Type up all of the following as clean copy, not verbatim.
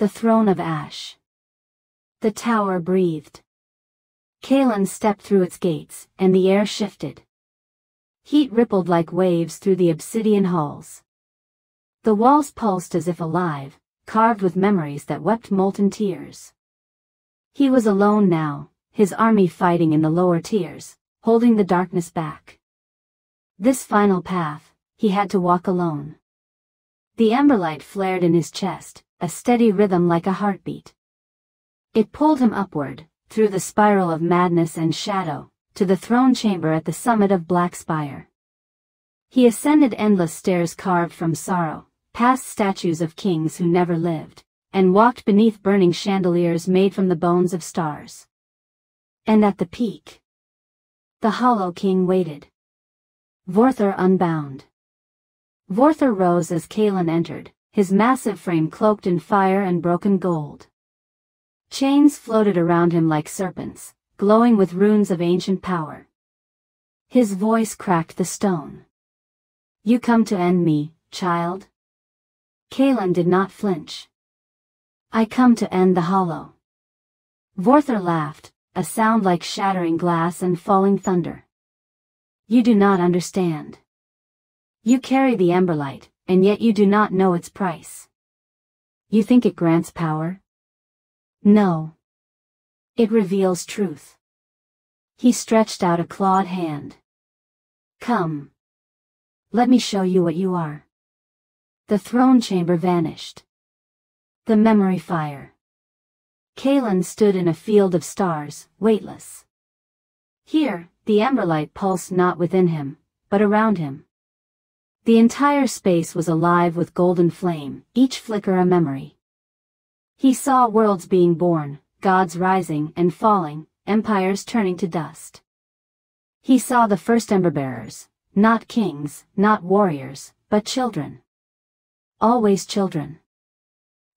The throne of ash. The tower breathed. Kalen stepped through its gates, and the air shifted. Heat rippled like waves through the obsidian halls. The walls pulsed as if alive, carved with memories that wept molten tears. He was alone now, his army fighting in the lower tiers, holding the darkness back. This final path, he had to walk alone. The Amberlight flared in his chest, a steady rhythm like a heartbeat. It pulled him upward, through the spiral of madness and shadow, to the throne chamber at the summit of Black Spire. He ascended endless stairs carved from sorrow, past statues of kings who never lived, and walked beneath burning chandeliers made from the bones of stars. And at the peak, the Hollow King waited. Vorthur unbound. Vorthur rose as Kalen entered, his massive frame cloaked in fire and broken gold. Chains floated around him like serpents, glowing with runes of ancient power. His voice cracked the stone. "You come to end me, child?" Kalen did not flinch. "I come to end the Hollow." Vorthur laughed, a sound like shattering glass and falling thunder. "You do not understand. You carry the Amberlight, and yet you do not know its price. You think it grants power? No. It reveals truth." He stretched out a clawed hand. "Come. Let me show you what you are." The throne chamber vanished. The memory fire. Kalen stood in a field of stars, weightless. Here, the Amberlight pulsed not within him, but around him. The entire space was alive with golden flame, each flicker a memory. He saw worlds being born, gods rising and falling, empires turning to dust. He saw the first Emberbearers, not kings, not warriors, but children. Always children.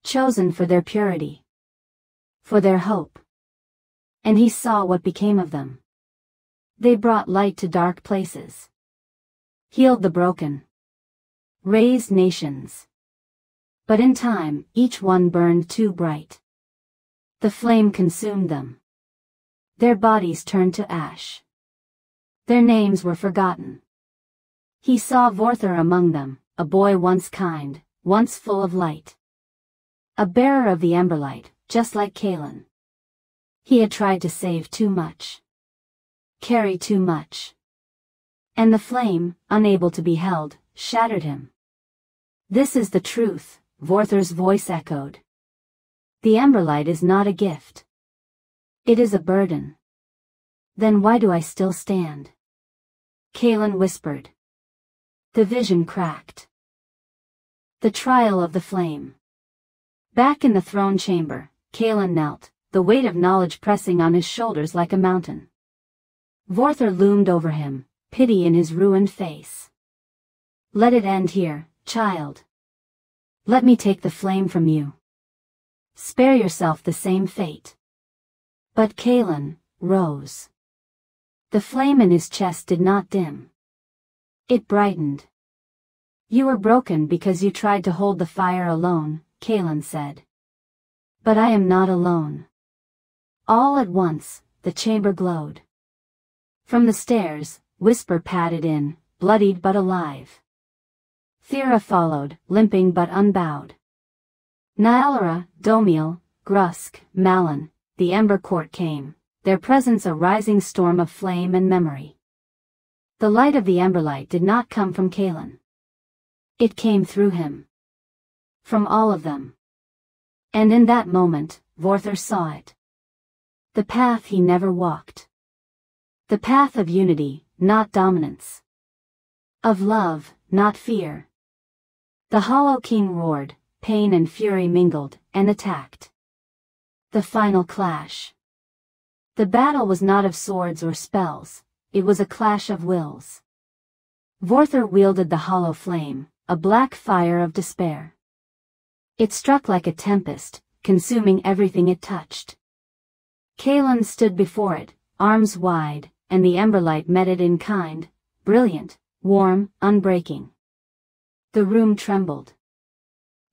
Chosen for their purity. For their hope. And he saw what became of them. They brought light to dark places. Healed the broken. Raised nations. But in time, each one burned too bright. The flame consumed them. Their bodies turned to ash. Their names were forgotten. He saw Vorthur among them, a boy once kind, once full of light. A bearer of the Amberlight, just like Kalen. He had tried to save too much. Carry too much. And the flame, unable to be held, shattered him. "This is the truth," Vorthur's voice echoed. "The Amberlight is not a gift. It is a burden." "Then why do I still stand?" Kalen whispered. The vision cracked. The trial of the flame. Back in the throne chamber, Kalen knelt, the weight of knowledge pressing on his shoulders like a mountain. Vorthur loomed over him, pity in his ruined face. "Let it end here, child. Let me take the flame from you. Spare yourself the same fate." But Kalen rose. The flame in his chest did not dim. It brightened. "You were broken because you tried to hold the fire alone," Kalen said. "But I am not alone." All at once, the chamber glowed. From the stairs, Whisper padded in, bloodied but alive. Thera followed, limping but unbowed. Nyalra, Domiel, Grusk, Malin, the Ember Court came, their presence a rising storm of flame and memory. The light of the Amberlight did not come from Kalen. It came through him. From all of them. And in that moment, Vorthur saw it. The path he never walked. The path of unity, not dominance. Of love, not fear. The Hollow King roared, pain and fury mingled, and attacked. The final clash. The battle was not of swords or spells, it was a clash of wills. Vorthur wielded the hollow flame, a black fire of despair. It struck like a tempest, consuming everything it touched. Kalen stood before it, arms wide, and the Emberlight met it in kind, brilliant, warm, unbreaking. The room trembled.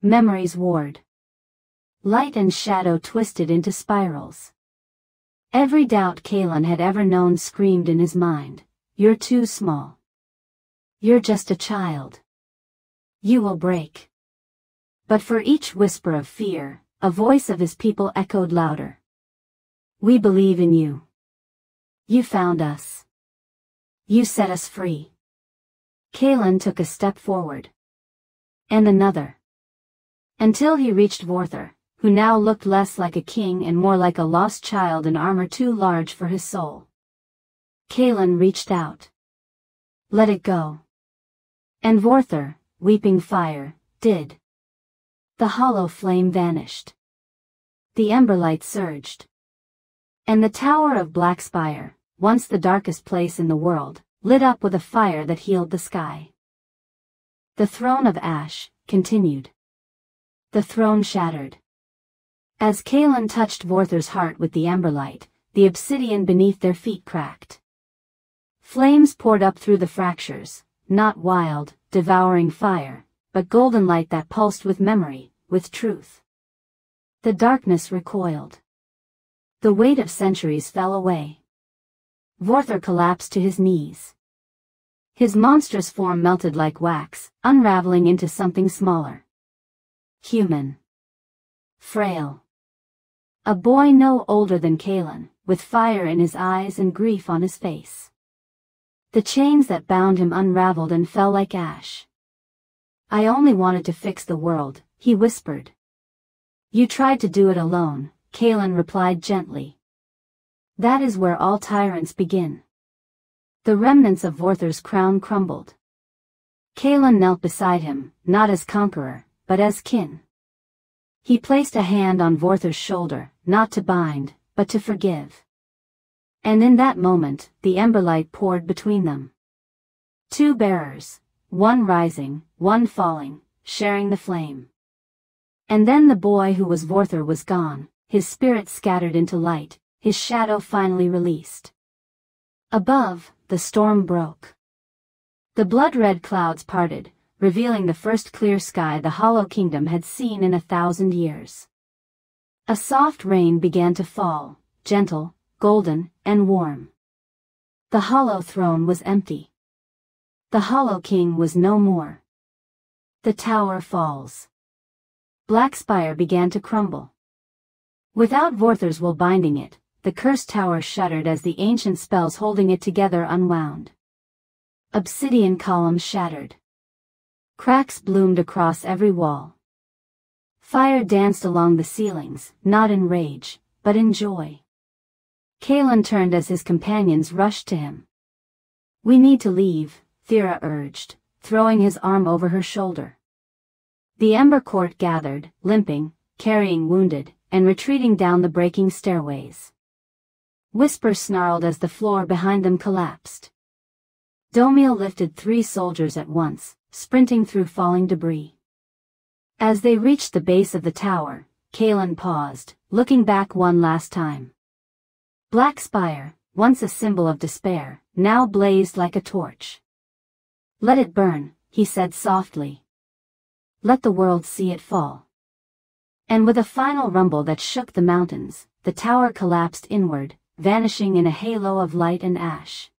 Memories warred. Light and shadow twisted into spirals. Every doubt Kaelin had ever known screamed in his mind, "You're too small. You're just a child. You will break." But for each whisper of fear, a voice of his people echoed louder. "We believe in you. You found us. You set us free." Kaelin took a step forward. And another. Until he reached Vorthur, who now looked less like a king and more like a lost child in armor too large for his soul. Kaelin reached out. "Let it go." And Vorthur, weeping fire, did. The hollow flame vanished. The Amberlight surged. And the Tower of Black Spire, once the darkest place in the world, lit up with a fire that healed the sky. The throne of ash continued. The throne shattered. As Kaelin touched Vorthur's heart with the Amberlight, the obsidian beneath their feet cracked. Flames poured up through the fractures, not wild, devouring fire, but golden light that pulsed with memory, with truth. The darkness recoiled. The weight of centuries fell away. Vorthur collapsed to his knees. His monstrous form melted like wax, unraveling into something smaller. Human. Frail. A boy no older than Kaelin, with fire in his eyes and grief on his face. The chains that bound him unraveled and fell like ash. "I only wanted to fix the world," he whispered. "You tried to do it alone," Kaelin replied gently. "That is where all tyrants begin." The remnants of Vorthur's crown crumbled. Kaelin knelt beside him, not as conqueror, but as kin. He placed a hand on Vorthur's shoulder, not to bind, but to forgive. And in that moment, the Amberlight poured between them. Two bearers, one rising, one falling, sharing the flame. And then the boy who was Vorthur was gone, his spirit scattered into light, his shadow finally released. Above, the storm broke. The blood-red clouds parted, revealing the first clear sky the Hollow Kingdom had seen in 1,000 years. A soft rain began to fall, gentle, golden, and warm. The Hollow Throne was empty. The Hollow King was no more. The tower falls. Black Spire began to crumble. Without Vorthur's will binding it, the cursed tower shuddered as the ancient spells holding it together unwound. Obsidian columns shattered. Cracks bloomed across every wall. Fire danced along the ceilings, not in rage, but in joy. Kaelin turned as his companions rushed to him. "We need to leave," Thera urged, throwing his arm over her shoulder. The Ember Court gathered, limping, carrying wounded, and retreating down the breaking stairways. Whispers snarled as the floor behind them collapsed. Domiel lifted 3 soldiers at once, sprinting through falling debris. As they reached the base of the tower, Kaelin paused, looking back one last time. Black Spire, once a symbol of despair, now blazed like a torch. "Let it burn," he said softly. "Let the world see it fall." And with a final rumble that shook the mountains, the tower collapsed inward, vanishing in a halo of light and ash.